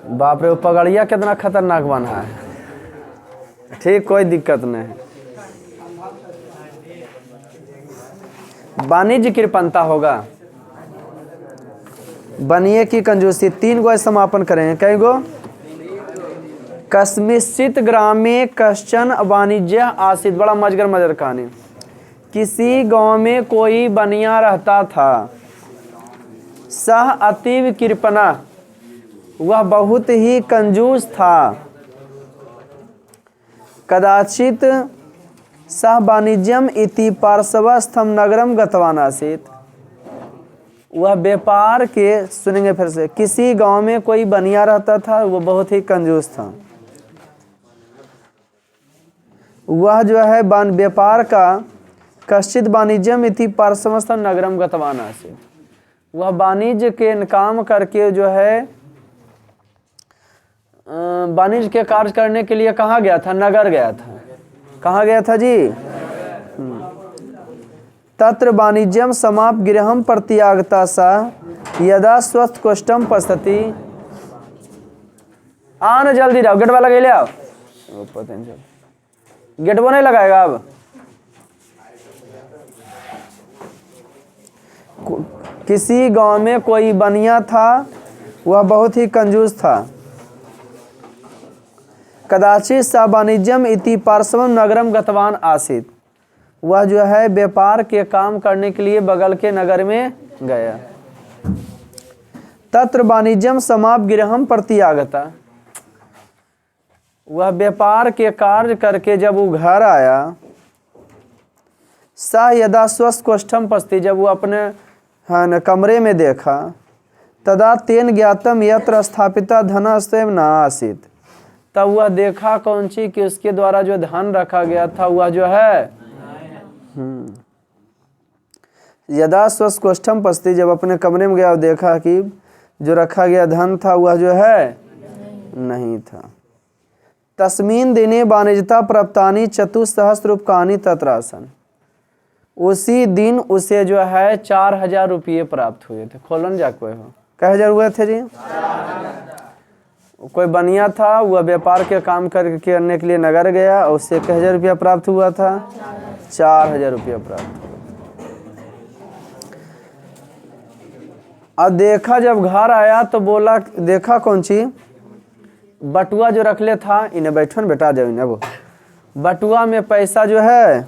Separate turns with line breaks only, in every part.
बाप रे, वो पगड़िया कितना खतरनाक बना है। ठीक, कोई दिक्कत नहीं है। वाणिज्य कृपणता होगा, बनिए की कंजूसी। 3 गो समापन करेंगे, कई गो? कस्मिंश्चित् ग्रामे कश्चन वाणिज्य आसीत्। बड़ा मजगर कहानी। किसी गांव में कोई बनिया रहता था। सह अतीव कृपणा, वह बहुत ही कंजूस था। कदाचित सह वाणिज्यम इति पार्श्वस्थम नगरम गतवान आसीत्। वह व्यापार के, सुनेंगे फिर से, किसी गांव में कोई बनिया रहता था, वो बहुत ही कंजूस था। वह जो है व्यापार का, कश्चित वाणिज्यम इति पार्श्वस्थम नगरम गतवान आसीत्। वह वाणिज्य के काम करके जो है वाणिज्य के कार्य करने के लिए कहाँ गया था? नगर गया था। कहाँ गया था जी? तत्र वाणिज्यम समाप गृहम प्रत्यागता सा यदा स्वस्थ कोष्ठम पश्यति। आना जल्दी रहो, गेट वाला गए ले आओ। गेट वो नहीं लगाएगा अब। किसी गांव में कोई बनिया था, वह बहुत ही कंजूस था। कदाचित सा वाणिज्यम इति पार्श्वम नगरम गतवान आसीत्। वह जो है व्यापार के काम करने के लिए बगल के नगर में गया। तत्र वाणिज्यम समाप गृहम प्रत्यागता। वह व्यापार के कार्य करके जब वो घर आया, सा यदा स्वस्थ कोष्ठम पस्ति, जब वो अपने कमरे में देखा, तदा तेन ज्ञातम यत्र स्थापिता धन स्वयं न आसीत्। तब वह देखा कौन सी कि उसके द्वारा जो धन रखा गया था वह जो है यदा स्वस्थ कोष्ठम पस्ति, जब अपने कमरे में गया देखा कि जो रखा गया धन था वह जो है नहीं था। तस्मीन दिने वाणिज्यता प्राप्तानि चतुस्सहस्र रूपकाणि तत्रासन। उसी दिन उसे जो है 4000 रुपये प्राप्त हुए थे। खोलन जा कोई हो, कई हजार हुए थे जी? कोई बनिया था, वह व्यापार के काम करने के लिए नगर गया और उससे 1000 रुपया प्राप्त हुआ था? 4000 रुपया प्राप्त हुआ। अब देखा, जब घर आया तो बोला, देखा कौन सी बटुआ जो रख ले था, इन्हें बैठो न बेटा, जाओ इन्हें, वो बटुआ में पैसा जो है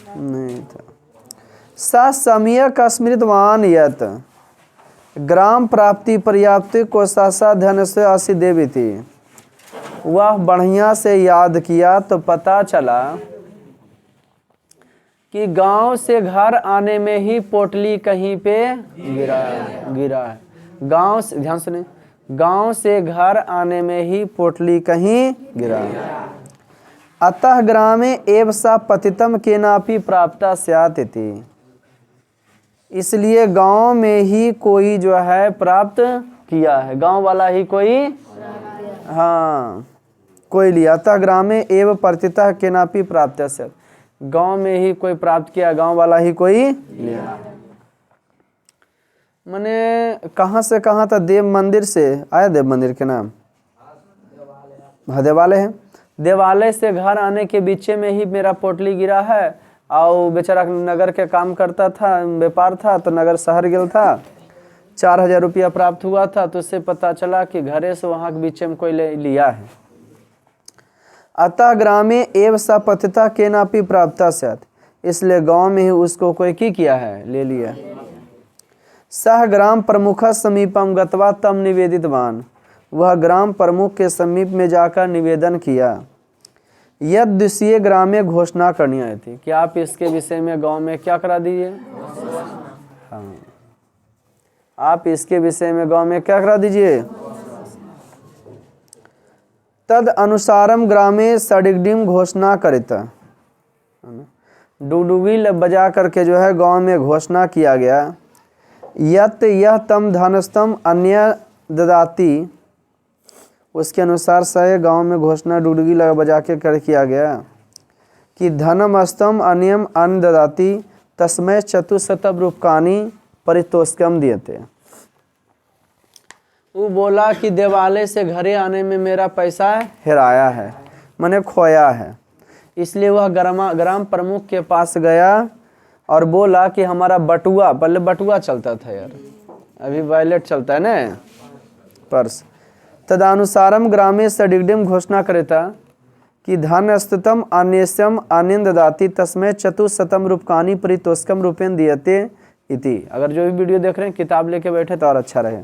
नहीं था। सा सम्यक स्मृतवान यत ग्राम प्राप्ति पर्याप्त को सासा धन से आसी देवी थी। वह बढ़िया से याद किया तो पता चला कि गांव से घर आने में ही पोटली कहीं पे गिरा है। गांव से, ध्यान सुने, गांव से घर आने में ही पोटली कहीं गिरा है। अतः ग्रामे एव सा पतितम केनापि प्राप्ता स्यात् इति। इसलिए गांव में ही कोई जो है प्राप्त किया है, गांव वाला ही कोई, हाँ कोई लिया। अतः ग्रामे एव पतितः केनापि प्राप्त स्यात्। गांव में ही कोई प्राप्त किया, गांव वाला ही कोई लिया। मैंने कहाँ से कहाँ था? देव मंदिर से आया, देव मंदिर के नाम देवालय है। देवालय से घर आने के बीच में ही मेरा पोटली गिरा है। और बेचारा नगर के काम करता था, व्यापार था, तो नगर शहर गया था, 4000 रुपया प्राप्त हुआ था। तो उससे पता चला कि घरे से वहाँ के बीच में कोई लिया है। अतः ग्रामे एव सा पतिता केनापि प्राप्ता स्यात्। इसलिए गांव में ही उसको कोई की किया है, ले लिया। सह ग्राम प्रमुख समीपम गत्वा तम निवेदितवान। वह ग्राम प्रमुख के समीप में जाकर निवेदन किया। यद द्वितीय ग्राम में घोषणा करनी आई थी कि आप इसके विषय में गांव में क्या करा दीजिए, हाँ आप इसके विषय में गांव में क्या करा दीजिए। तद अनुसारम ग्रामे सडिगडिम घोषणा करिता। डुगडुगी बजा करके जो है गांव में घोषणा किया गया। यत यह तम धनस्तम अन्य ददाती। उसके अनुसार से गांव में घोषणा डुगडुगी लगा बजा के कर किया गया कि धनमस्तम अन्यम अन्न ददाती तस्मै चतुशतम रूपकाणि परितोषकम दिए थे। वो बोला कि देवालय से घरे आने में मेरा पैसा हेराया है, मैंने खोया है। इसलिए वह ग्राम प्रमुख के पास गया और बोला कि हमारा बटुआ, पहले बटुआ चलता था यार, अभी वॉलेट चलता है ना, पर्स। तदानुसारम ग्रामे सडिग्डिम घोषणा करेता कि धन स्तुतम अन्यस्यम आनंद दाती तस्मै चतुशतम रूपकानी परितोषकम रूपेण दियते इति। अगर जो भी वीडियो देख रहे हैं किताब लेके बैठे तो और अच्छा रहे।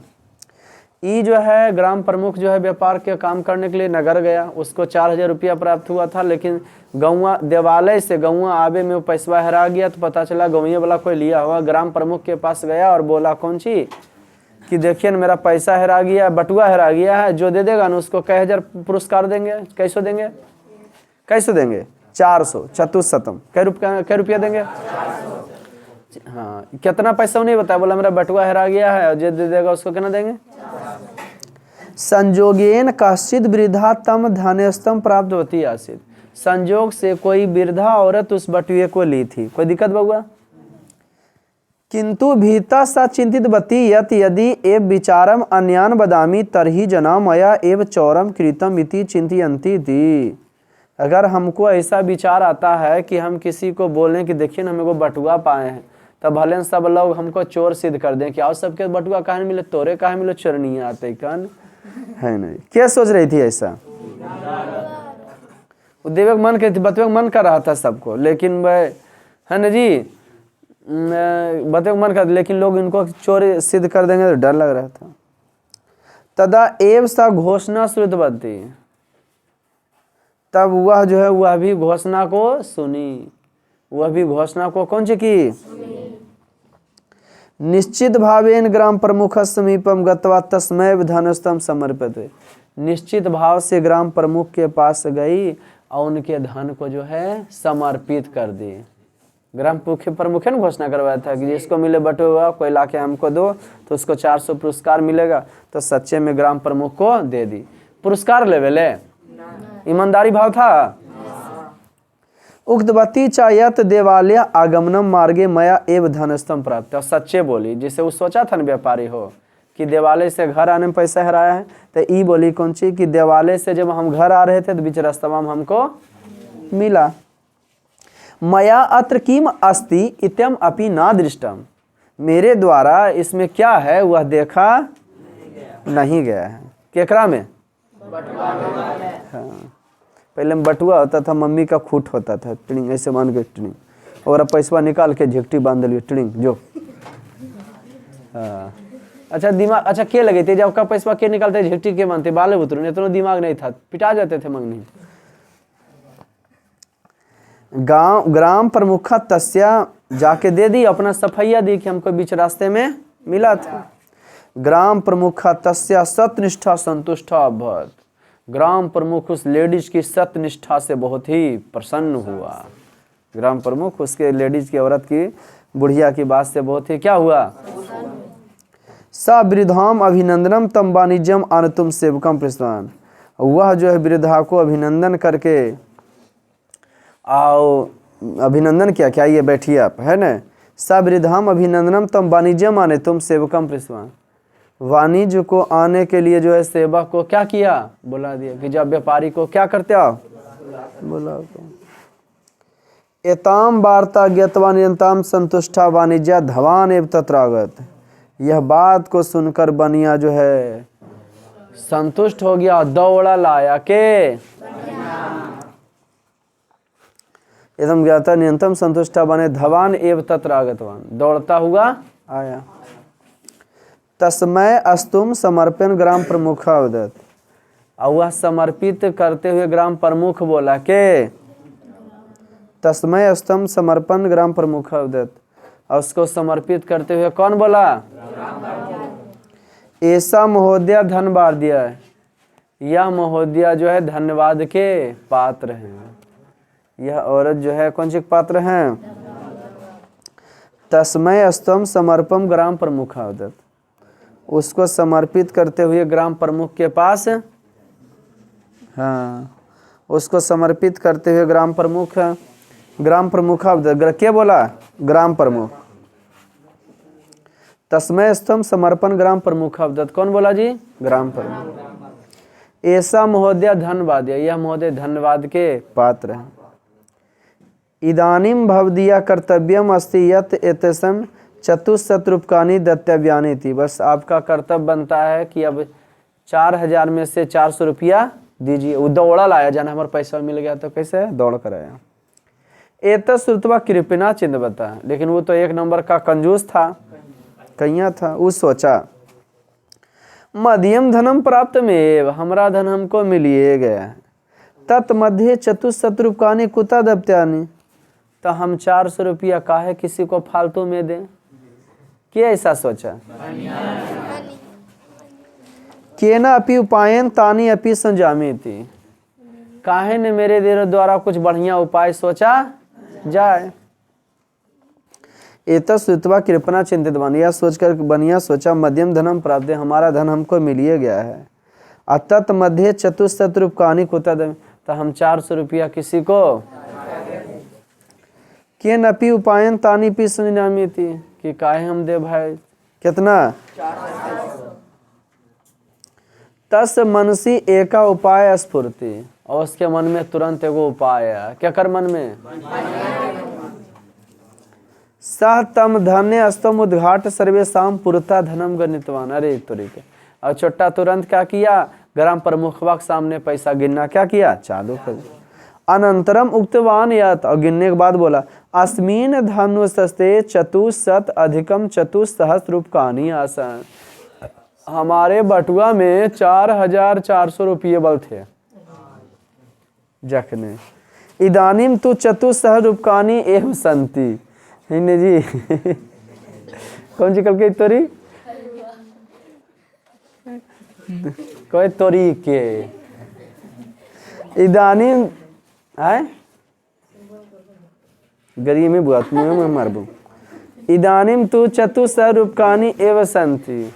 ई जो है ग्राम प्रमुख जो है व्यापार के काम करने के लिए नगर गया, उसको 4000 रुपया प्राप्त हुआ था, लेकिन गौवा देवालय से गौवा आवे में वो पैसा हरा गया। तो पता चला गौवे वाला कोई लिया हुआ, ग्राम प्रमुख के पास गया और बोला कौन सी कि देखिए न मेरा पैसा हरा गया, बटुआ हरा गया है, जो दे देगा ना उसको कई हजार पुरस्कार देंगे। कैसे देंगे? कैसे देंगे? 400 चतुशतम। कै रुपया देंगे? हाँ, कितना पैसा नहीं बताया, बोला मेरा बटुआ हरा गया है और जो दे देगा उसको कितना देंगे। संजोगेन कश्चित वृद्धा तम धनस्तम प्राप्त होती आसित। संजोग से कोई वृद्धा औरत उस बटुए को ली थी। कोई दिक्कत बउआ? किंतु भीता सा चिंतित बती यत यदि एव विचारम अन्यान बदामी तरही जना मया एव चौरम कृतम इति चिंतयन्ति थी। अगर हमको ऐसा विचार आता है कि हम किसी को बोलें कि देखिए ना हमें को बटुआ पाए हैं, तब भले सब लोग हमको चोर सिद्ध कर दें कि आओ सबके बटुआ कहाँ मिले, तोरे कहाँ मिले, चोरनिया आते कन है नहीं। क्या सोच रही थी ऐसा? वो देवे मन कर बतवे मन कर रहा था सबको, लेकिन वह है ना जी बतवे मन कर, लेकिन लोग इनको चोर सिद्ध कर देंगे तो डर लग रहा था। तदा एव सा घोषणा श्रुतवती, तब वह जो है वह भी घोषणा को सुनी। वह भी घोषणा को कौन सी की? निश्चित भावेन ग्राम प्रमुख समीपम गत्वा तस्मै धनस्तम समर्पित। निश्चित भाव से ग्राम प्रमुख के पास गई और उनके धन को जो है समर्पित कर दी। ग्राम प्रमुख ने घोषणा करवाया था कि जिसको मिले बटुआ कोई लाके हमको दो तो उसको 400 पुरस्कार मिलेगा। तो सच्चे में ग्राम प्रमुख को दे दी। पुरस्कार लेवले ईमानदारी भाव था। उक्तवती चायत देवालय आगमनम मार्गे मया एव धनस्तम प्राप्त। सच्चे बोली, जिसे वो सोचा था ना व्यापारी हो कि देवालय से घर आने में पैसा हराया है, तो ई बोली कौन सी कि देवालय से जब हम घर आ रहे थे तो बीच रास्ता में हमको मिला। मया अत्र किम अस्ति इत्यम अपि ना दृष्टम। मेरे द्वारा इसमें क्या है वह देखा नहीं गया है। केकरा में? हाँ, पहले में बटुआ होता था, मम्मी का खूट होता था, टिंग ऐसे मान के टिंग, और पैसा निकाल के झिकटी बांध लियो टिंग जो। हाँ, अच्छा दिमाग, अच्छा के लगे थे जब का पैसा के निकालते झिकटी के बांधते, बाले बुतरू ने तो दिमाग नहीं था, पिटा जाते थे मंगनी। ग्राम प्रमुखा तस्या जाके दे दी, अपना सफैया दी कि हमको बीच रास्ते में मिला था। ग्राम प्रमुखा तस्या सत्यनिष्ठा संतुष्टा अभवत। ग्राम प्रमुख उस लेडीज की सत्यनिष्ठा से बहुत ही प्रसन्न हुआ। ग्राम प्रमुख उसके लेडीज की, औरत की, बुढ़िया की बात से बहुत ही क्या हुआ? स वृद्धाम अभिनंदनम तम वाणिज्यम आनतुम सेवकम प्रस्थान। वह जो है वृद्धा को अभिनंदन करके आओ, अभिनंदन क्या ये बैठिए आप, है ना। स वृद्धाम अभिनंदनम तम वाणिज्यम आने तुम सेवकम प्रस्थान। वाणिज्य को आने के लिए जो है सेवक को क्या किया? बुला दिया। कि जब व्यापारी को क्या करते हो? बुला। एताम वार्ता ज्ञातवा निरंताम संतुष्टा वाणिज्य धवान एव तत्रागत। यह बात को सुनकर बनिया जो है संतुष्ट हो गया, दौड़ा लाया के एकदम ज्ञाता निरंतम संतुष्टा बने धवान एव तत्रागतवान, दौड़ता हुआ आया। तस्मै अस्तुम समर्पण ग्राम प्रमुख अवदत। और वह समर्पित करते हुए ग्राम प्रमुख बोला के तस्मै अस्तम समर्पण ग्राम प्रमुख अवदत। और उसको समर्पित करते हुए कौन बोला? ऐसा महोदया धन्यवाद दिया है। यह महोदया जो है धन्यवाद के पात्र हैं। यह औरत जो है कौन सी पात्र हैं? तस्मै अस्तम समर्पण ग्राम प्रमुख अवदत। उसको समर्पित करते हुए ग्राम प्रमुख के पास, हाँ, उसको समर्पित करते हुए ग्राम प्रमुख क्या बोला? ग्राम प्रमुख। तस्मय स्तम समर्पण ग्राम प्रमुख अवदत। कौन बोला जी? ग्राम प्रमुख। ऐसा महोदय धन्यवाद, यह महोदय धन्यवाद के पात्र हैं। इदानीम भवदीया कर्तव्यम अस्ति यत् एतेषां चतुस्शतरूप्यकाणि दत्तव्यानि थी। बस आपका कर्तव्य बनता है कि अब 4000 में से 400 रुपया दीजिए। वो दौड़ा लाया, जाना हमारा पैसा मिल गया तो कैसे दौड़ कर आया। एतत् श्रुत्वा कृपिणा चिंतवता, लेकिन वो तो एक नंबर का कंजूस था, कहिया था। वो सोचा मध्यम धनम प्राप्त में, हमारा धन हमको मिलिए गया। तत् मध्य चतुस्शतरूप्यकाणि कुता दत्तानि, तो हम 400 रुपया काहे किसी को फालतू में दें। क्या ऐसा सोचा? केना अपि उपायन तानि अपि संजामीति, काहे ने मेरे देर द्वारा कुछ बढ़िया उपाय सोचा जाए। एतत् श्रुत्वा कृपणा चिंतित बन, यह सोचकर बनिया सोचा मध्यम धनम प्राप्त, हमारा धन हमको मिलिए गया है। अतत मध्य चतुस्शतरूप्यकाणि कुता दे, तो हम 400 रुपया किसी को। केन अपि उपायन तानि अपि संजामीति, कि काहे हम दे भाई कितना। तस मनसी एका उपाय स्फूर्ति, और उसके मन में तुरंत एगो उपाय आया। क्या कर मन में? सह तम धन्य अस्तम उद्घाट सर्वेशम पुरता धनम गणितवान। अरे तरीके, और छोटा तुरंत क्या किया, ग्राम प्रमुखवा के सामने पैसा गिनना क्या किया, चालू कर। अनंतरम उक्तवान यत, और गिनने के बाद बोला अस्मिन धनुषस्ते चतुशत अधिकम चतुस्सहस्रूप्यकाणि आसन। हमारे बटुआ में 4400 रुपये बल थे। जखने इदानीम तु चतुस्सहस्रूप्यकाणि एव संति। हिने जी कौन सी कल के तोरी कोई तोरी के इदानीम आए गरीब में बुआ तुम्हें मारबू। इदानीम तु चतुस्सहस्रूप्यकाणि एव संति,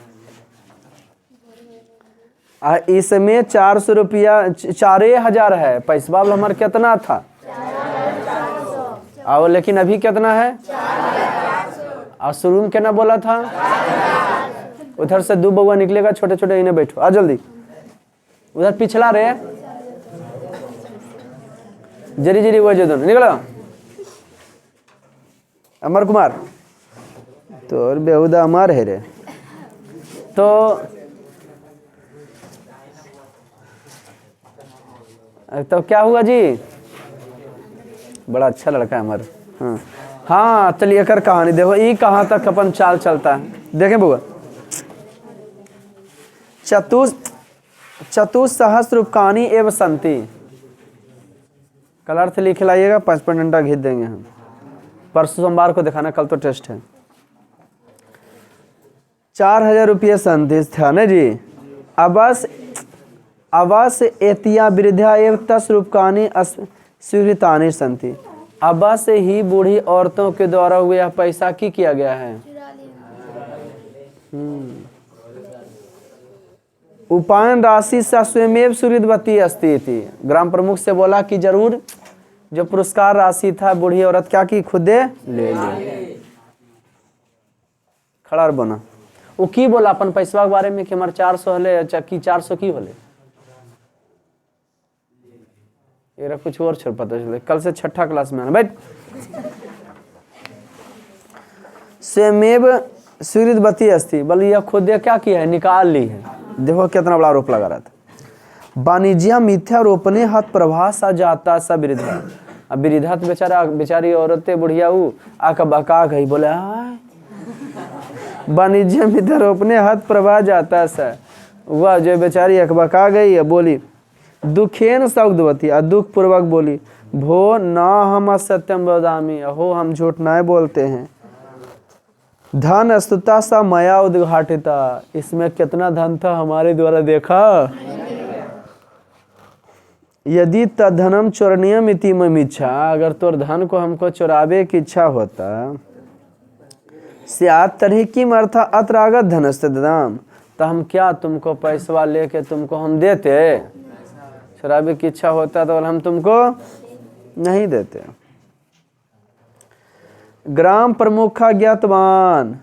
इसमें 400 रुपया 4000 है। पैसा हमारे कितना था, और लेकिन अभी कितना है, और शुरू में क्या बोला था। उधर से 2 बउआ निकलेगा छोटे छोटे, इन्हें बैठो आ जल्दी। उधर पिछला रहे जरी जरी वो जो दोनों निकलो। अमर कुमार तो और बेहुदा अमर है रे। तो क्या हुआ जी, बड़ा अच्छा लड़का है अमर। हाँ हाँ चलिए कर कहानी देखो, ये कहाँ तक अपन चाल चलता है देखें बुआ। चतुस्सहस्रूप्यकाणि एव संति, कल अर्थ लिख लाइएगा, 5 घंटा घिस देंगे हम। परसों सोमवार को दिखाना, कल तो टेस्ट है। 4000 रुपये संदेश था ना जी। अवश्य एतिया वृद्धा एव तस्रूप्यकाणि स्वीकृतानि संति, अवश्य ही बूढ़ी औरतों के द्वारा हुए यह पैसा की किया गया है। उपायन राशि से स्वयमेव सुहृदवती अस्ति थी। ग्राम प्रमुख से बोला कि जरूर जो पुरस्कार राशि था बूढ़ी औरत क्या की खुदे ले ले। खड़ा बना वो की बोला अपन पैसा के बारे में कि हमारे 400 हले की 400 की होले। ये कुछ और छोड़ पता चले, कल से 6ठा क्लास में आना बैठ। स्वयमेव सुहृदवती अस्ति, बोले यह खुद क्या किया है, निकाल ली है। देखो कितना बड़ा आरोप लगा रहा था। वाणिज्य मिथ्या रोपने हत प्रभा सा जाता सा वृद्धा। अब वृद्धा तो बेचारा बेचारी औरतें बुढ़िया आका बका गई, बोले वाणिज्य मिथ्या रोपने हत प्रभा जाता सा। वह जो बेचारी अकबका गई, बोली दुखेन सौगधवती, दुख पूर्वक बोली भो न हम सत्यम वदामि, अहो हम झूठ नहीं बोलते हैं। धन अस्तुता सा मया उद्घाटिता, इसमें कितना धन था हमारे द्वारा देखा। यदि तद्धनम चोरणीयम इति मम इच्छा, अगर तोर धन को हमको चुरावे की इच्छा होता। स्यात् तर्हि किम अर्थ अत्र आगत धनस्य ददाम, तो हम क्या तुमको पैसा लेके तुमको हम देते। चुरावे की इच्छा होता तो हम तुमको नहीं देते। ग्राम प्रमुखा ज्ञातवान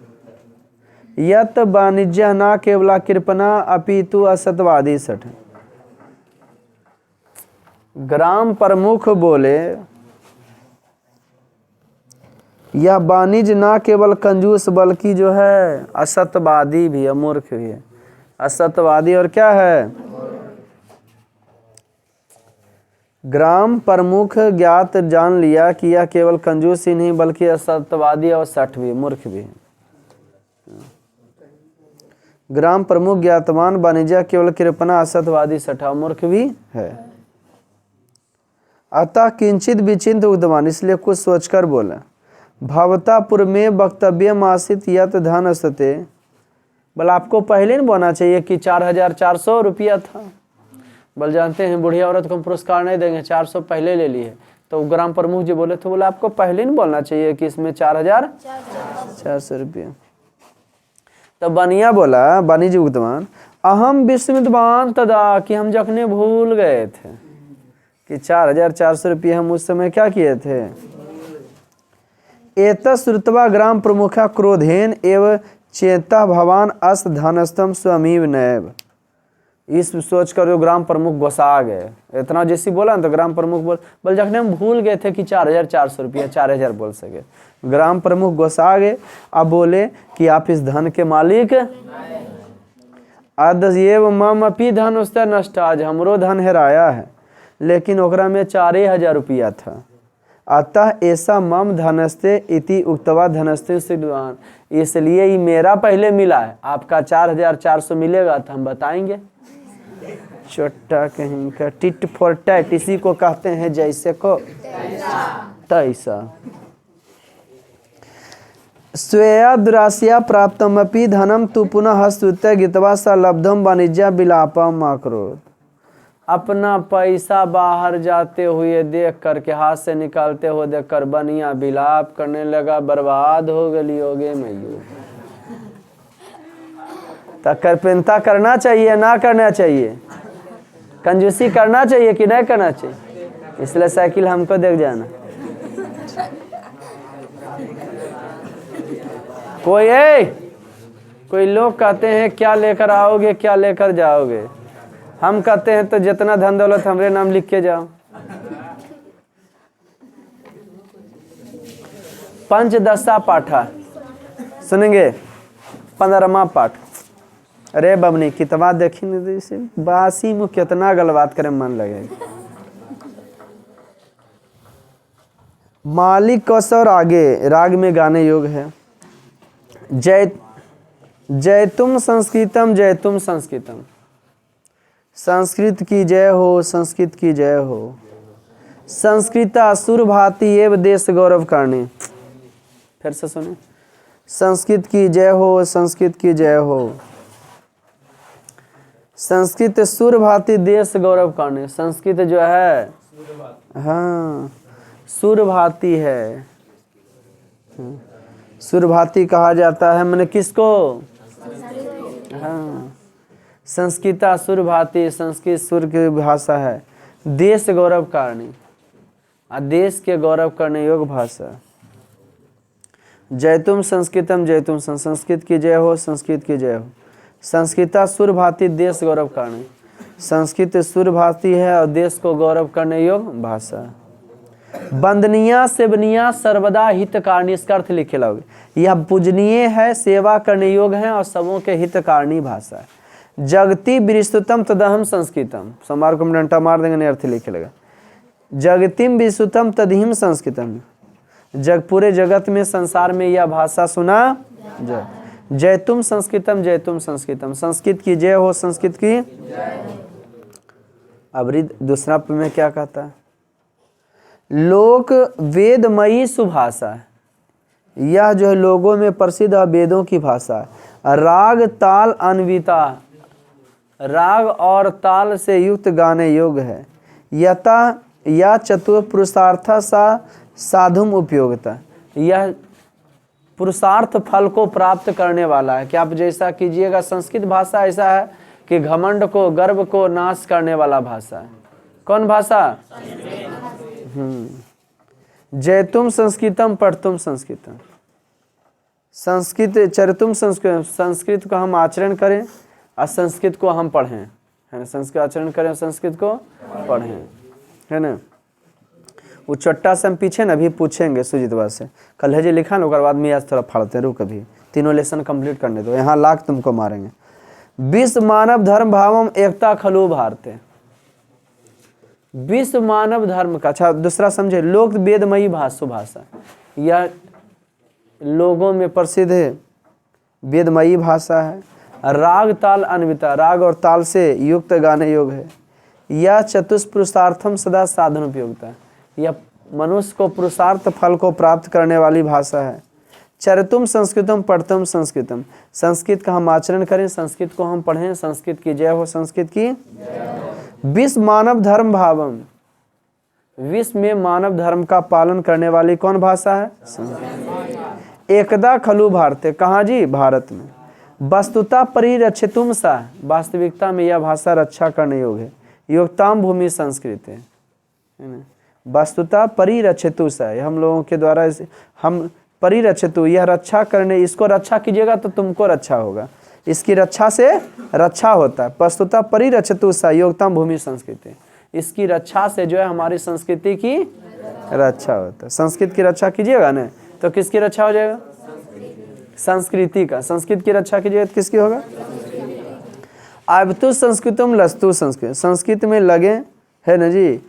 यत वाणिज्य न केवला कृपणा अपितु असतवादी सठ। ग्राम प्रमुख बोले यह वाणिज्य ना केवल कंजूस बल्कि जो है असतवादी भी है, मूर्ख भी है। असतवादी और क्या है? ग्राम प्रमुख ज्ञात जान लिया कि यह केवल कंजूस ही नहीं बल्कि असतवादी और सठ भी, मूर्ख भी है। ग्राम प्रमुख ज्ञातवान वाणिज्य केवल कृपणा असतवादी सठा मूर्ख भी है। अतः किंचित विचिंत उद्यमान, इसलिए कुछ सोचकर बोला। भवतापुर में वक्तव्य मासित यत धन असते। बोला आपको पहले नहीं बोलना चाहिए कि 4,400 रुपया था। बोल जानते हैं बुढ़िया औरत को हम पुरस्कार नहीं देंगे, 400 पहले ले लिए। तो ग्राम प्रमुख जी बोले तो बोला आपको पहले नहीं बोलना चाहिए कि इसमें 4,400 रुपया। तो बनिया बोला, बानी जी उद्यमान, अहम विस्मृतवान तदा, कि हम जखने भूल गए थे कि 4,400 रुपये हम उस समय क्या किए थे। एतत् श्रुत्वा ग्राम प्रमुखा क्रोधेन एवं चेता भवान अस धनस्तम स्वमीव नैव। इस सोच कर जो ग्राम प्रमुख गुस्सा गए, इतना जैसी बोला ना तो ग्राम प्रमुख बोल जखने हम भूल गए थे कि 4,400 रुपया 4,000 बोल सके। ग्राम प्रमुख गुस्सा गए। अब बोले कि आप इस धन के मालिक अदयेव मम अपि धन उससे नष्ट, आज हमरो धन हेराया है लेकिन ओकरा में 4,000 रुपया था। अतः ऐसा मम धनस्ते इति उक्तवा धनस्ते सिद्धवान, इसलिए ही मेरा पहले मिला है, आपका 4,400 मिलेगा तो हम बताएंगे। छोटा कहीं का टिट फॉर टैट, इसी को कहते हैं जैसे को तैसा। स्वेया दुरास्या प्राप्तमपि धनम तु पुनः हस्तुते गितवा स लब्धम वाणिज्य विलापम अकरोत्। अपना पैसा बाहर जाते हुए देख करके, हाथ से निकालते हुए देख कर बनिया विलाप करने लगा, बर्बाद हो गई होगे मैयू। तो कृपणता करना चाहिए ना करना चाहिए? कंजूसी करना चाहिए कि नहीं करना चाहिए? इसलिए साइकिल हमको देख जाना। कोई लोग कहते हैं क्या लेकर आओगे क्या लेकर जाओगे, हम कहते हैं तो जितना धन दौलत हमरे नाम लिख के जाओ। पंचदशा पाठा सुनेंगे, 15वां पाठ। अरे बबनी कितवा देखी नहीं इसे, बासी में कितना गलबात करे मन लगे। मालिक कौशर आगे राग में गाने योग है। जयतुम संस्कृतम जयतुम संस्कृतम, संस्कृत की जय हो, संस्कृत की जय हो। संस्कृता सुर भांति एव देश गौरव करने। फिर से सुने, संस्कृत की जय हो, संस्कृत की जय हो। संस्कृत सुर भांति देश गौरव करने। संस्कृत जो है हाँ सुर भांति है। सुर भांति कहा जाता है मैंने किसको? हाँ संस्कृता सुर भांति, संस्कृत सुर की भाषा है। देश गौरव करनी, देश के गौरव करने योग भाषा। जयतुम संस्कृतम जयतुम, संस्कृत की जय हो, संस्कृत की जय हो। संस्कृता सुर भांति देश गौरव करने, संस्कृत सुर भांति है और देश को गौरव करने योग भाषा। वंदनीय सेवनीय सर्वदा हितकारणी, इसका अर्थ लिखे लोगे। यह पूजनीय है, सेवा करने योग है और सबों के हितकारणी भाषा है। जगति विस्तृतम तदहम संस्कृतम, सोमवार को डंटा मार देंगे नहीं अर्थ लिखे लगा। जगतिम विस्तृतम तदहिम संस्कृतम, पूरे जगत में संसार में यह भाषा सुना जय। जयतुम संस्कृतम जयतुम संस्कृतम, संस्कृत की जय हो, संस्कृत की। अब दूसरा में क्या कहता है? लोक वेदमयी सुभाषा है, यह जो है लोगों में प्रसिद्ध वेदों की भाषा है। राग ताल अन्विता, राग और ताल से युक्त गाने योग है। यथा या चतुर पुरुषार्थ सा साधुम उपयोगिता, यह पुरुषार्थ फल को प्राप्त करने वाला है कि आप जैसा कीजिएगा। संस्कृत भाषा ऐसा है कि घमंड को गर्व को नाश करने वाला भाषा है। कौन भाषा? जयतुम संस्कृतम पठतुम संस्कृतम, संस्कृत चरितुम संस्कृत, संस्कृत को हम आचरण करें और संस्कृत को हम पढ़ें, है ना। संस्कृत आचरण करें और संस्कृत को पढ़ें, है ना। वो चट्टा से हम पीछे ना अभी पूछेंगे सुजीतवा से, कल है जी लिखा ना, उसके बाद में आज थोड़ा फाड़ते रुक, अभी तीनों लेसन कंप्लीट करने दो, यहाँ लाख तुमको मारेंगे। विश्व मानव धर्म भावम एकता खलु भारते, विश्व मानव धर्म का। अच्छा दूसरा समझे, लोक वेदमयी भाषा, यह लोगों में प्रसिद्ध है, वेदमयी भाषा है। राग ताल अन्विता, राग और ताल से युक्त गाने योग है। यह चतुष्पुरुषार्थम सदा साधन उपयोगिता, यह मनुष्य को पुरुषार्थ फल को प्राप्त करने वाली भाषा है। चरितुम संस्कृतम पढ़तम संस्कृतम, संस्कृत का हम आचरण करें, संस्कृत को हम पढ़ें, संस्कृत की जय हो, संस्कृत की। विश्व मानव धर्म भावम, विश्व में मानव धर्म का पालन करने वाली कौन भाषा है? संस्कृत। एकदा खलु भारते, कहाँ जी? भारत में। वस्तुता परिरक्षितुम सा, वास्तविकता में यह भाषा रक्षा करने योग्य है। योगताम भूमि संस्कृत है ना। वस्तुता परिरक्षितु सा, हम लोगों के द्वारा हम परिरक्षितु, यह रक्षा करने, इसको रक्षा कीजिएगा तो तुमको रक्षा होगा, इसकी रक्षा से रक्षा होता है। वस्तुता परिरक्षितु सा योगताम भूमि संस्कृति, इसकी रक्षा से जो है हमारी संस्कृति की रक्षा होता है। संस्कृत की रक्षा कीजिएगा ना तो किसकी रक्षा हो जाएगा? संस्कृति का। संस्कृत की रक्षा कीजिएगा तो किसकी होगा? आबतु संस्कृतम लस्तु संस्कृत, संस्कृत में लगे, है ना जी।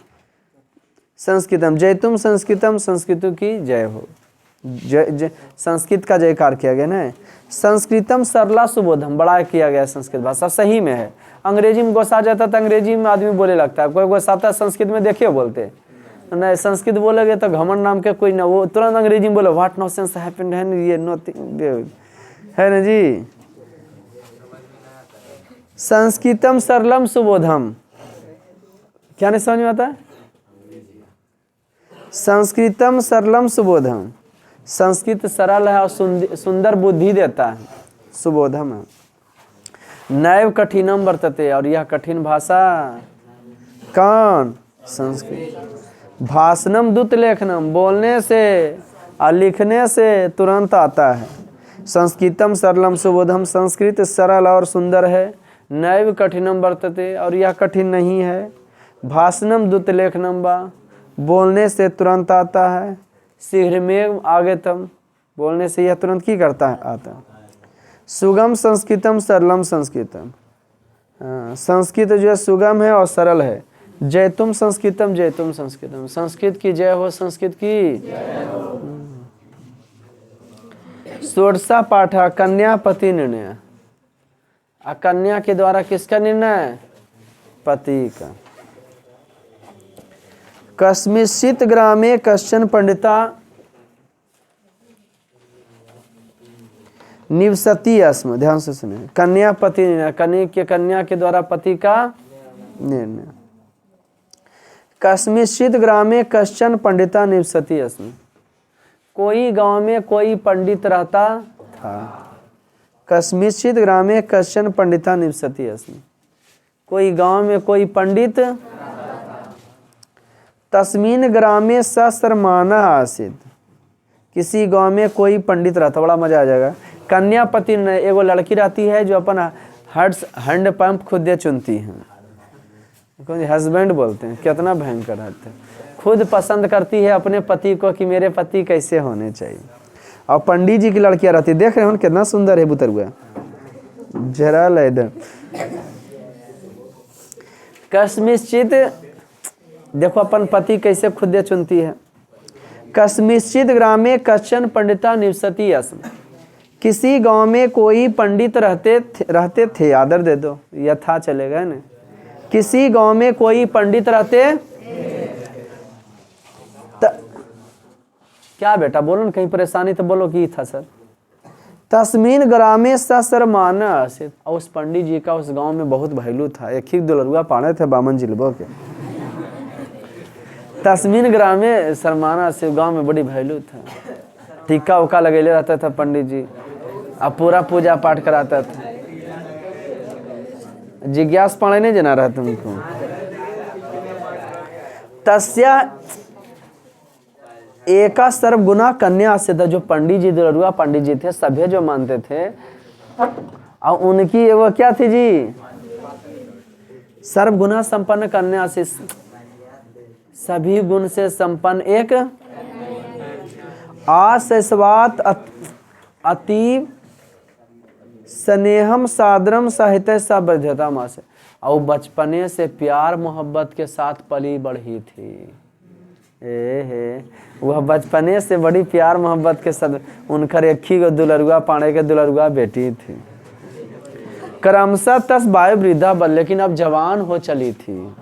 संस्कृतम जयतुम संस्कृतम, संस्कृत की जय हो, जय संस्कृत का जयकार किया गया ना। संस्कृतम सरला सुबोधम, बड़ा किया गया संस्कृत भाषा, सही में है। अंग्रेजी में गोसा जाता तो अंग्रेजी में आदमी बोले लगता है, कोई गोसाता संस्कृत में देखिए बोलते नहीं, संस्कृत बोलेगे तो घमंड नाम के कोई ना, वो तुरंत अंग्रेजी में बोले व्हाट नॉनसेंस हैपेंड, है ये नोथिंग, है ना जी। संस्कृतम सरलम सुबोधम, क्या नहीं समझ में आता है? संस्कृतम सरलम सुबोधम, संस्कृत सरल है और सुंदर बुद्धि देता है, सुबोधम है। नैव कठिनम वर्तते, और यह कठिन भाषा कौन? संस्कृत। भाषणम दुत लेखनम, बोलने से और लिखने से तुरंत आता है। संस्कृतम सरलम सुबोधम, संस्कृत सरल और सुंदर है। नैव कठिनम वर्तते, और यह कठिन नहीं है। भाषणम दुत लेखनम बा, बोलने से तुरंत आता है। शीघ्रमेव आगतम, बोलने से यह तुरंत की करता है? आता है। सुगम संस्कृतम सरलम संस्कृतम, संस्कृत जो है सुगम है और सरल है। जयतुम संस्कृतम जयतुम संस्कृतम, संस्कृत की जय हो, संस्कृत की जय हो। षोडशा पाठा कन्यापति निर्णय, कन्या के द्वारा किसका निर्णय? पति का। कस्मिंश्चित् ग्रामे कश्चन पंडिता निवसति अस्म, ध्यान से सुनिए। कन्यापति निर्णय, कन्या के द्वारा पति का निर्णय। कस्मिंश्चित् ग्रामे कश्चन पंडिता निवसति अस्म, कोई गांव में कोई पंडित रहता था। कस्मिंश्चित् ग्रामे कश्चन पंडिता निवसति अस्म, कोई गांव में कोई पंडित। तस्मिन् ग्रामे ससरमाना आसीत्, किसी गांव में कोई पंडित रहता। बड़ा मजा आ जाएगा। कन्यापति ने, एगो लड़की रहती है जो अपना हैंड पंप खुद चुनती है, हस्बैंड बोलते हैं, कितना भयंकर रहता है। खुद पसंद करती है अपने पति को कि मेरे पति कैसे होने चाहिए। और पंडित जी की लड़कियां रहती, देख रहे हो कितना सुंदर है बुतरुआ, जरा इधर। कस्मिंश्चित्, देखो अपन पति कैसे खुद चुनती है। कस्मिंश्चित् ग्रामे कश्चन पंडिता निवसति अस्म, किसी गांव में कोई पंडित रहते थे, आदर दे दो, यथा चलेगा ना। किसी गांव में कोई पंडित रहते क्या बेटा बोलो ना, कहीं परेशानी तो बोलो कि था सर। तस्मीन ग्रामे ससरमान आसीत्, और उस पंडित जी का उस गांव में बहुत वैल्यू था। एक ही दुलरुआ पाड़े थे बामन जिलबो के। तस्मीन ग्रामे सरमाना से गांव में बड़ी वैल्यू था। टीका उका लगेले रहता था पंडित जी, अब पूरा पूजा पाठ कराता था। जिज्ञास पढ़े नहीं जना रहा तुमको। तस्या एका सर्वगुना कन्या से था। जो पंडित जी दुलरुआ पंडित जी थे, सभ्य जो मानते थे, और उनकी वो क्या थी जी, सर्वगुना संपन्न कन्या से, सभी गुण से संपन्न एक आशस्वात अतीब स्नेहम सादरम साहित्य सभ्यता माँ से, और बचपने से प्यार मोहब्बत के साथ पली बढ़ी थी। वह बचपने से बड़ी प्यार मोहब्बत के साथ, उनकर एक ही गो दुलरुआ पाणे के दुलरुआ बेटी थी। क्रमशः तस वायु वृद्धा बल, लेकिन अब जवान हो चली थी।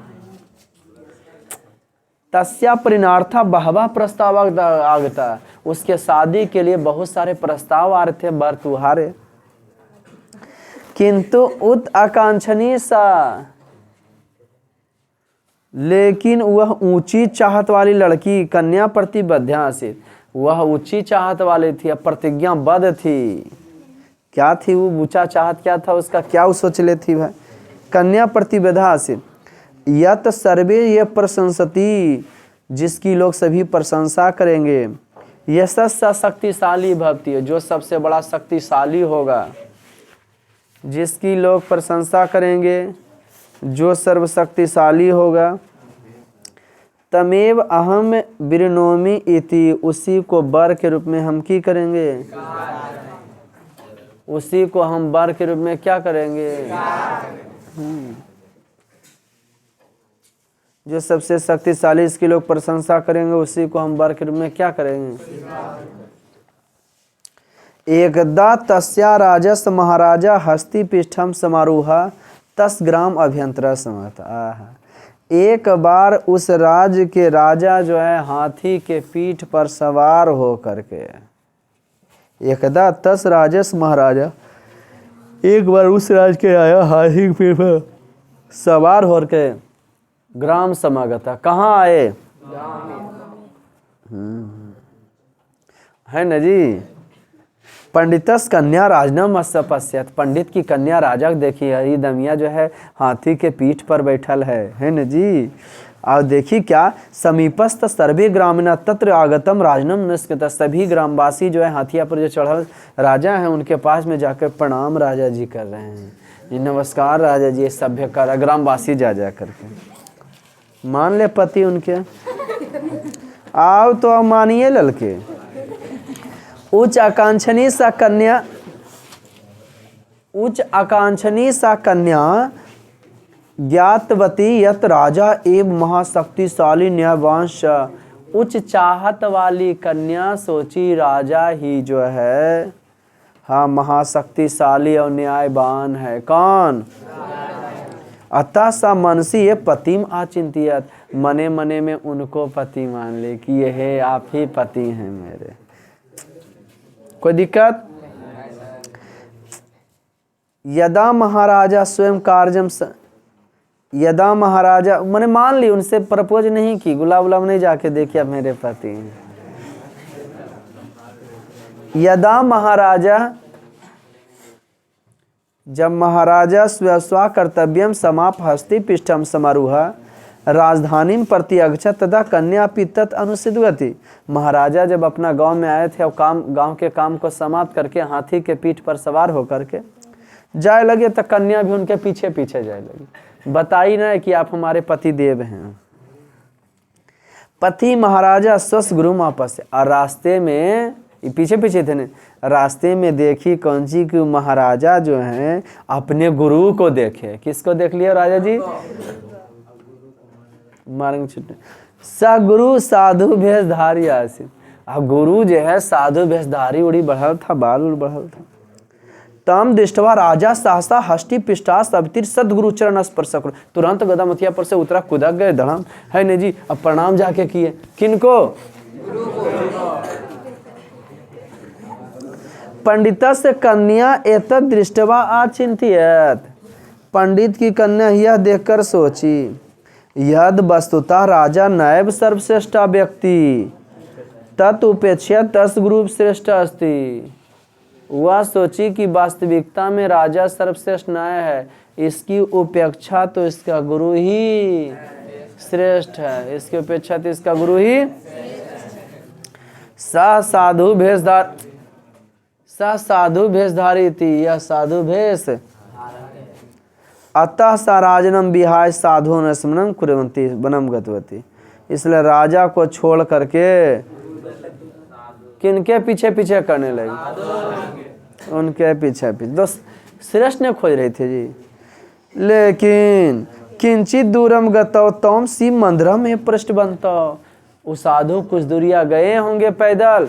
तस्या परिणार्था बहवा प्रस्ताव आगता, उसके शादी के लिए बहुत सारे प्रस्ताव आ रहे थे, बर तुहारे। किंतु उत आकांक्षणीय सा, लेकिन वह ऊंची चाहत वाली लड़की कन्या प्रतिबद्धा से, वह ऊंची चाहत वाली थी, प्रतिज्ञाबद्ध थी। क्या थी वो ऊंचा चाहत, क्या था उसका, क्या वो सोच ले थी भाई, कन्या प्रतिबद्धा से। यत सर्वे ये प्रशंसती, जिसकी लोग सभी प्रशंसा करेंगे। यह शक्तिशाली भक्ति है, जो सबसे बड़ा शक्तिशाली होगा, जिसकी लोग प्रशंसा करेंगे, जो सर्वशक्तिशाली होगा। तमेव अहम विरनोमि इति, उसी को वर के रूप में हम की करेंगे, उसी को हम वर के रूप में क्या करेंगे, जो सबसे शक्तिशाली इसकी लोग प्रशंसा करेंगे, उसी को हम वर के रूप में क्या करेंगे। एकदा तस्या राजस महाराजा हस्ती पृष्ठम समारोहा तस ग्राम अभ्यंतर समर्थ। एक बार उस राज्य के राजा जो है हाथी के पीठ पर सवार हो करके, एकदा तस राजस महाराजा, एक बार उस राज्य के राजा हाथी के पीठ पर सवार हो के ग्राम समागता, कहाँ आए, है न जी। पंडितस कन्या राजनम पश्चात, पंडित की कन्या राजा देखी हरी दमिया जो है हाथी के पीठ पर बैठल है न जी। और देखी क्या, समीपस्थ सर्वे ग्रामीण तत्र आगतम राजनम निष्कृत, सभी ग्रामवासी जो है हाथिया पर जो चढ़ल राजा है उनके पास में जाकर प्रणाम राजा जी कर रहे हैं, जी नमस्कार राजा जी, सभ्य कर ग्रामवासी जा करके मान ले पति उनके, आओ तो अब मानिए ललके। उच्च आकांक्षणी सा कन्या, उच्च आकांक्षणी सा कन्या ज्ञातवती यत राजा एव महाशक्तिशाली न्यायवांश। उच्च चाहत वाली कन्या सोची राजा ही जो है हाँ महाशक्तिशाली और न्यायवान है। कौन? अतः सा मनसी ये पतिम आचिंतियत, मने मने में उनको पति मान ले कि यह आप ही पति हैं मेरे। कोई दिक्कत? यदा महाराजा स्वयं कार्यम यदा महाराजा मैंने मान ली, उनसे प्रपोज नहीं की, गुलाब गुलाब नहीं जाके देखिए अब मेरे पति हैं। यदा महाराजा, जब महाराजा स्व कर्तव्यम समाप हस्ती पृष्ठम समारोह राजधानी प्रति अगछत तथा कन्या पितत अनुसिद्धवती। महाराजा जब अपना गांव में आए थे और गांव के काम को समाप्त करके हाथी के पीठ पर सवार होकर के जाए लगे तो कन्या भी उनके पीछे पीछे जाए लगी। बताई ना कि आप हमारे पति देव हैं। पति महाराजा स्वस्थ गुरु वापस, और रास्ते में पीछे पीछे थे ने, रास्ते में देखी कौन सी कि महाराजा जो हैं अपने गुरु को देखे। किसको देख लिया राजा जी? मारेंगे छुट्टी। सगुरु साधु भेषधारी आसिन। अब गुरु जो है साधु भेषधारी, उड़ी बढ़ल था, बाल उड़ बढ़ल था। तम दृष्टवा राजा सहसा हष्टि पृष्ठा सवितिर सदगुरु चरण स्पर्श करो। तुरंत गदा मथिया पर से उतरा, कूदक गए धड़म, है नहीं जी। अब प्रणाम जाके किए किनको? पंडित से कन्या एतद दृष्टवा आचिंतियत। पंडित की कन्या यह देखकर सोची, यद वस्तुतः राजा नैव सर्वश्रेष्ठ व्यक्ति तत् उपेक्षा तस् गुरु श्रेष्ठ अस्ति। वह सोची कि वास्तविकता में राजा सर्वश्रेष्ठ न्याय है, इसकी उपेक्षा तो इसका गुरु ही श्रेष्ठ है, इसकी उपेक्षा तो इसका गुरु ही। सा साधु भेषधारी थी, यह साधु भेष। अतः सा राजनम विहाय साधु नस्मनम कुर्वन्ति वनम गतवती। इसलिए राजा को छोड़ करके किनके पीछे पीछे करने लगे? उनके पीछे पीछे। दोस्त श्रेष्ठ ने खोज रहे थे जी। लेकिन किंचित दूरम गतौ तम शिव मंदिरम में पृष्ठ बनता। वो साधु कुछ दूरिया गए होंगे पैदल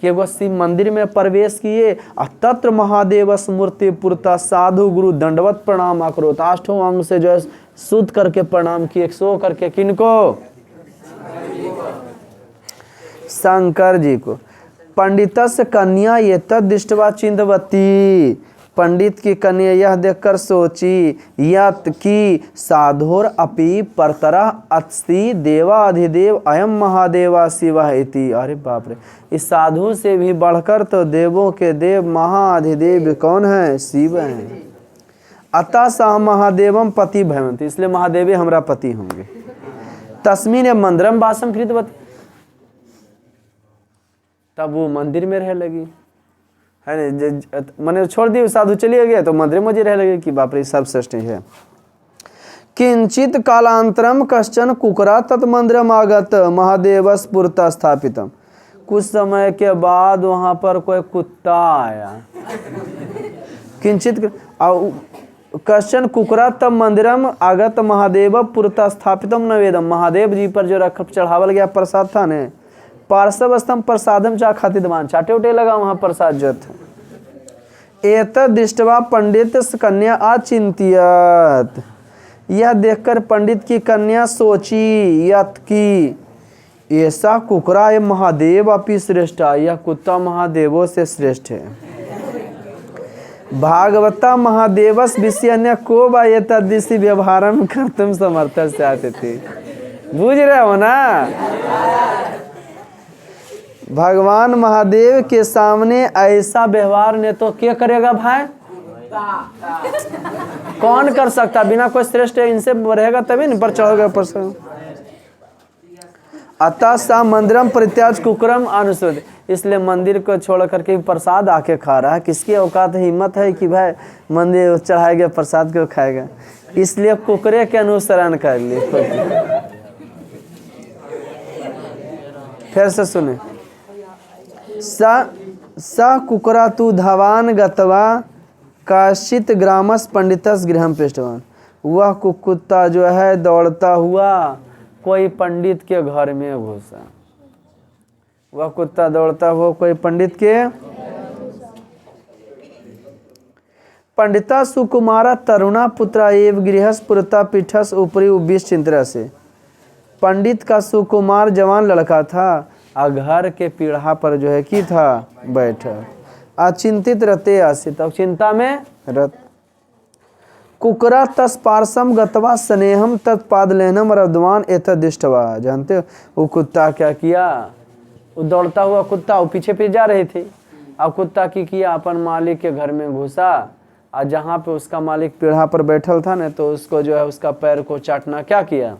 कि वो शिव मंदिर में प्रवेश किए। तत्र महादेव स्मूर्ति पुरता साधु गुरु दंडवत प्रणाम अकरोत। आठों अंग से जो है शुद्ध करके प्रणाम किए। सो करके किनको? शंकर जी को। पंडितस्य कन्या ये तदृष्टवा चिंतवती। पंडित की कन्या यह देखकर सोची यत की साधुर अपि परतरा अस्ति देवाधिदेव अयम महादेवा शिवा इति। अरे बाप रे, इस साधु से भी बढ़कर तो देवों के देव महाधिदेव कौन है? शिव हैं। अतः सा महादेवम पति भयवंती। इसलिए महादेव हमरा पति होंगे। तस्मिन मंदिरम वासम कृतवती। तब वो मंदिर में रह लगी है ना। मैंने छोड़ दी, साधु चलिए गया तो मंदिर में रह लगे कि बाप रे सर्वश्रेष्ठ है। किंचित कालांतरम कश्चन कुकरा तत् मंदिरम आगत महादेव स्फुरता स्थापितम। कुछ समय के बाद वहां पर कोई कुत्ता आया। किंचित कश्चन कुकरा तब मंदिरम आगत महादेव पुरता स्थापितम नवेदम। महादेव जी पर जो रख चढ़ावल गया प्रसाद था ने, पार्श्व स्तंभ प्रसादम चा खातिर दमान चाटे उटे लगा वहां प्रसाद जो था। एत दृष्टवा पंडित कन्या अचिंतियत। यह देखकर पंडित की कन्या सोची यत की ऐसा कुकरा ये महादेव अपि श्रेष्ठ। यह कुत्ता महादेवों से श्रेष्ठ है। भागवता महादेवस विषय अन्य को बाये तदिशी व्यवहारम कर तुम समर्थ से आते थे। बुझ रहे हो ना? भगवान महादेव के सामने ऐसा व्यवहार ने तो क्या करेगा भाई? कौन कर सकता? बिना कोई श्रेष्ठ इनसे रहेगा तभी न पर चढ़ोगे पर। अतः सा मंदिरम परित्याज कुकरम अनुसृत। इसलिए मंदिर को छोड़ करके प्रसाद आके खा रहा है। किसकी औकात हिम्मत है कि भाई मंदिर चढ़ाएगा प्रसाद को खाएगा? इसलिए कुकरे के अनुसरण कर लिए। फिर से सुने। स कुकरा तु धवान गतवा काशित ग्रामस पंडितस गृहम पृष्ठवान। वह कुत्ता जो है दौड़ता हुआ कोई पंडित के घर में घुसा। वह कुत्ता दौड़ता हुआ कोई पंडित के। पंडिता सुकुमारा तरुणा पुत्रा एव गृहस्पुरता पीठस ऊपरी उबिस चिंतरा से। पंडित का सुकुमार जवान लड़का था और घर के पीढ़ा पर जो है की था बैठा। अचिंतित रहते आसित, चिंता में रत। कुकरा तस्पार्सम गतवा स्नेहम तत्पाद लेनम रद्वान एतदिष्टवा। जानते हो वो कुत्ता क्या किया? वो दौड़ता हुआ कुत्ता वो पीछे पीछे जा रहे थे। अब कुत्ता की किया अपन मालिक के घर में घुसा और जहाँ पे उसका मालिक पीढ़ा पर बैठल था ना तो उसको जो है उसका पैर को चाटना क्या किया?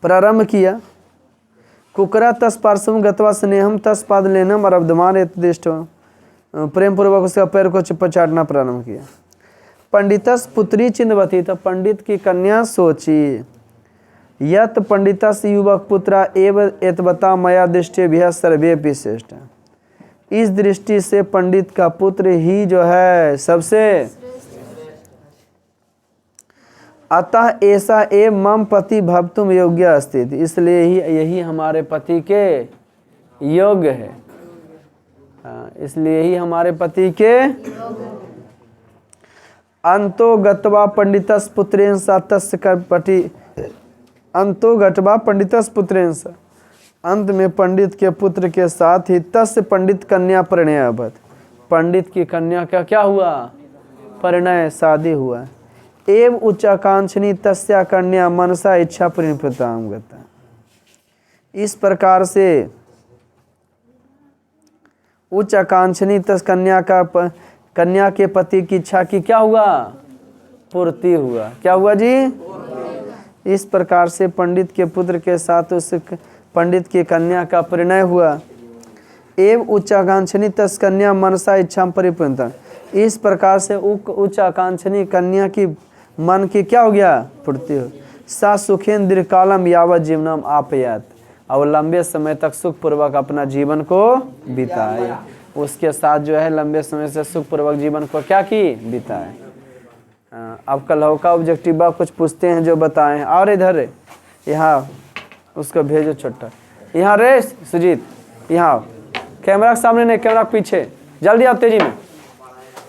प्रारंभ किया। कुकरा तस्पार्सम गतवा स्नेहम तस्पाद लेनम रद्वान एतदिष्टवा। प्रेम पूर्वक उसका पैर को चाटना प्रारंभ किया। पंडितस पुत्री चिंतवती। तो पंडित की कन्या सोची यत पंडितस युवक पुत्रा एव एतवता मया दृष्टि भी सर्वे विशिष्ट। इस दृष्टि से पंडित का पुत्र ही जो है सबसे। अतः ऐसा एव मम पति भवतुम योग्य अस्तित्व। इसलिए ही यही हमारे पति के योग्य है। इसलिए ही हमारे पति के। अंतो गत्वा पंडितस पुत्रेण सा तस्य कर्पटि। अंतो गत्वा पंडितस पुत्रेण सा। अंत में पंडित के पुत्र के साथ ही तस्य पंडित कन्या परिणय अभवत। पंडित की कन्या का क्या हुआ? परिणय, शादी हुआ। एव उच्चाकांक्षिणी तस्या कन्या मनसा इच्छा परिणिताम गता। इस प्रकार से उच्चाकांक्षिणी तस् कन्या के पति की इच्छा की क्या हुआ? पूर्ति हुआ। क्या हुआ जी? इस प्रकार से पंडित के पुत्र के साथ उस पंडित की कन्या का परिणय हुआ। एवं उच्चाकांक्षनी तस् कन्या मनसा इच्छा परिपूर्णता। इस प्रकार से उच्चाकांक्षनी कन्या की मन की क्या हो गया, पूर्ति हो। सा सुखेन दीर्घकालम यावत जीवनम आपयात, और लंबे समय तक सुखपूर्वक अपना जीवन को बिताए। उसके साथ जो है लंबे समय से सुखपूर्वक जीवन को क्या की, बिताए। अब कलौका ऑब्जेक्टिव कुछ पूछते हैं जो बताएं। और इधर यहाँ उसको भेजो छोटा, यहाँ रे सुजीत, यहाँ कैमरा के सामने नहीं, कैमरा के पीछे, जल्दी आओ तेजी में।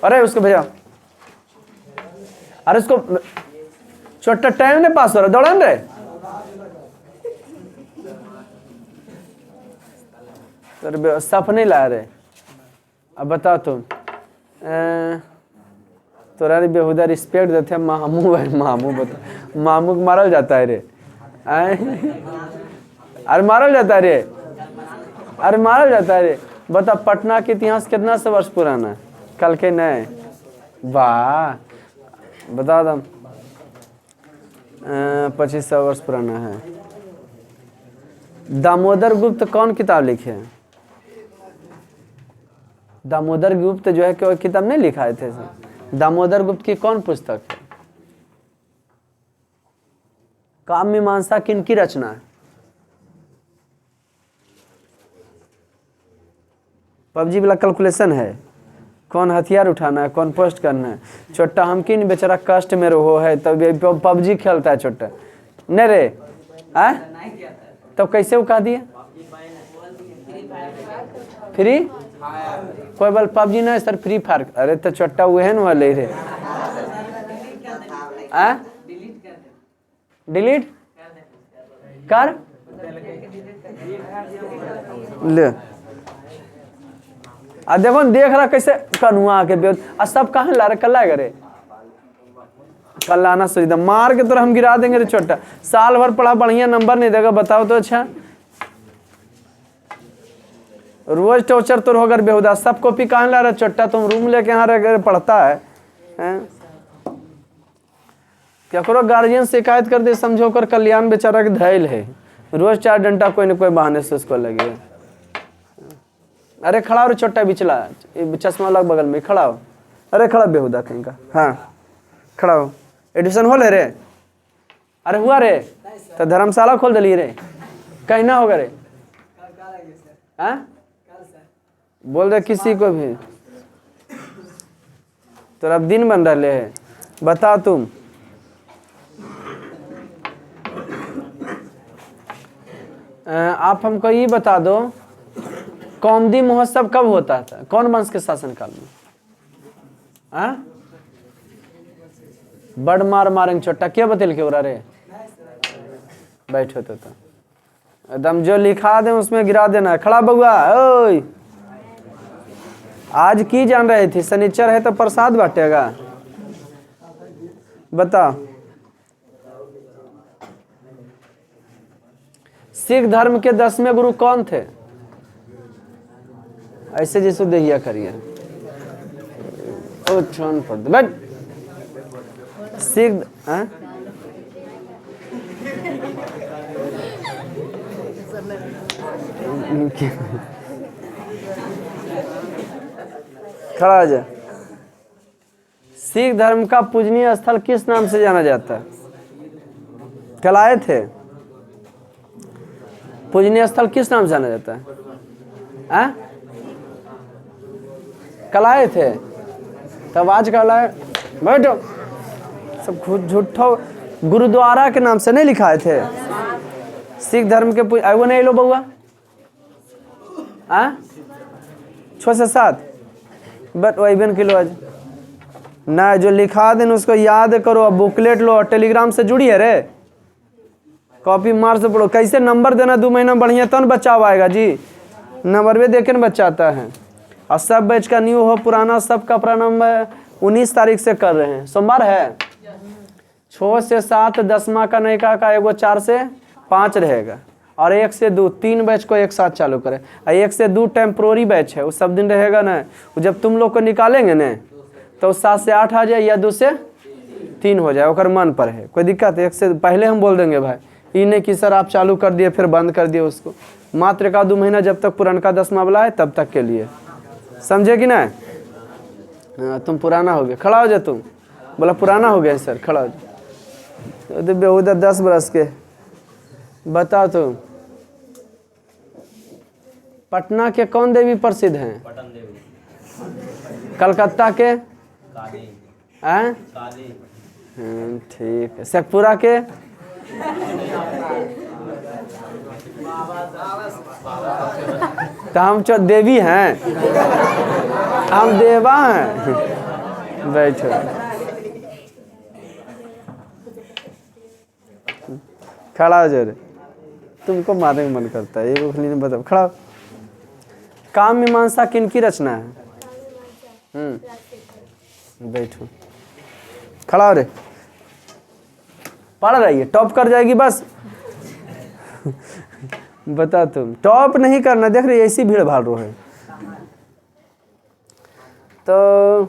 अरे उसको भेजा, अरे उसको छोटा, टाइम नहीं पास हो रहा, दौड़न रे। तो सफ नहीं ला रहे। अब बताओ तुम, तोरा बेहुदा रिस्पेक्ट देते हैं। मामू है, मामू बता, मामू को मारल जाता है रे। अरे मारल जाता है रे, अरे मारल जाता है रे। बता पटना के इतिहास कितना सौ वर्ष पुराना है? कल के नए, वाह बता दम। 2500 वर्ष पुराना है। दामोदर गुप्त कौन किताब लिखे हैं? दामोदर गुप्त जो है कोई किताब नहीं लिखाए थे सर। दामोदर गुप्त की कौन पुस्तक है? काव्य मीमांसा किनकी रचना है? पबजी वाला कैलकुलेशन है, कौन हथियार उठाना है, कौन पोस्ट करना है। छोटा हम किन बेचारा कष्ट में रहो है तब पबजी खेलता है छोटा, नहीं रे आ? तब कैसे वो कह दिए फ्री? कोई बाल पबजी नहीं सर, फ्री फायर। अरे तो छोटा वह न वाले रे, डिलीट कर ले। आ देखो देख रहा कैसे कनुआ के बेद, आ सब कहाँ ला रहे, कल लाएगा रे, कल लाना सुविधा मार के तो हम गिरा देंगे रे छोटा। साल भर पढ़ा, बढ़िया नंबर नहीं देगा, बताओ तो। अच्छा रोज टॉर्चर तो होगा बेहुदा, सब कॉपी कहाँ ला रहा छोटा? तुम रूम लेके यहाँ रह पढ़ता है, क्या करो गार्जियन शिकायत कर दे, समझो कर कल्याण बेचारा के धैल है। रोज 4 घंटा कोई न कोई बहाने से उसको लगे। अरे खड़ा हो रे छोटा, बिचला चश्मा लग बगल में खड़ा हो। अरे खड़ा बेहुदा कहीं का, हाँ खड़ा हो। एडमिशन हो ले रे? अरे हुआ रे, तो धर्मशाला खोल दिली रे, कहीं ना होगा रे? हाँ बोल दे किसी को भी, तो अब दिन बन रहे है। बता तुम, आप हमको ये बता दो, कौमुदी महोत्सव कब होता था, कौन वंश के शासनकाल में? बड़ मार मारेंगे छोटा, क्या बतेल के उड़ा रे? बैठो तो एकदम जो लिखा दे उसमें गिरा देना। खड़ा बउआ, ओए आज की जान रही थी? शनिचर है तो प्रसाद बांटेगा। बता, सिख धर्म के 10वें गुरु कौन थे? ऐसे जैसे देहिया करिए, ओ छोन पड़ दे बैठ। सिख खड़ा जा। सिख धर्म का पूजनीय स्थल किस नाम से जाना जाता है? कल आए थे, पूजनीय स्थल किस नाम से जाना जाता है? कल आए थे, तब आज कल आए, बैठो। सब झूठो गुरुद्वारा के नाम से नहीं लिखाए थे? सिख धर्म के वो नहीं लो बउआ, 6 से 7 बट वही किलो आज ना, जो लिखा देन उसको याद करो। अब बुकलेट लो, टेलीग्राम से जुड़ी है रे, कॉपी मार से पढ़ो। कैसे नंबर देना 2 महीना बढ़िया तो न बच्चा आएगा जी, नंबर भी देखे न बच्चा आता है। और सब बैच का न्यू हो पुराना, सबका प्रारंभ 19 तारीख से कर रहे हैं। सोमवार है, 6 से 7 10वां का नयका का एगो 4 से 5 रहेगा, और 1 से 2 3 बैच को एक साथ चालू करें। 1 से 2 टेम्प्रोरी बैच है, वो सब दिन रहेगा ना। जब तुम लोग को निकालेंगे ना तो 7 से 8 आ जाए या 2 से 3 हो जाए, और मन पर है कोई दिक्कत है। 1 से पहले हम बोल देंगे भाई ये नहीं कि सर आप चालू कर दिए फिर बंद कर दिए उसको। मात्र 1-2 महीना जब तक पुरानका 10वां वाला है तब तक के लिए, समझे कि नहीं? हाँ, तुम पुराना हो गए, खड़ा हो जा। तुम बोला पुराना हो गया सर, खड़ा हो जा। दिव्य उधर 10 बरस के बताओ तुम। पटना के कौन देवी प्रसिद्ध हैं? कलकत्ता के हैं? ठीक है। शेखपुरा के? तो हम जो देवी हैं, हम देवा हैं। बैठो, खड़ा हो जा रे, तुमको मारने का मन करता है। ये खाली ने बताओ, खड़ा। काम मीमांसा किनकी रचना है? बैठो, खड़ा हो रे, पढ़ रही है, टॉप कर जाएगी बस। बता तुम, टॉप नहीं करना, देख रही ऐसी भीड़ भाड़ रो है। तो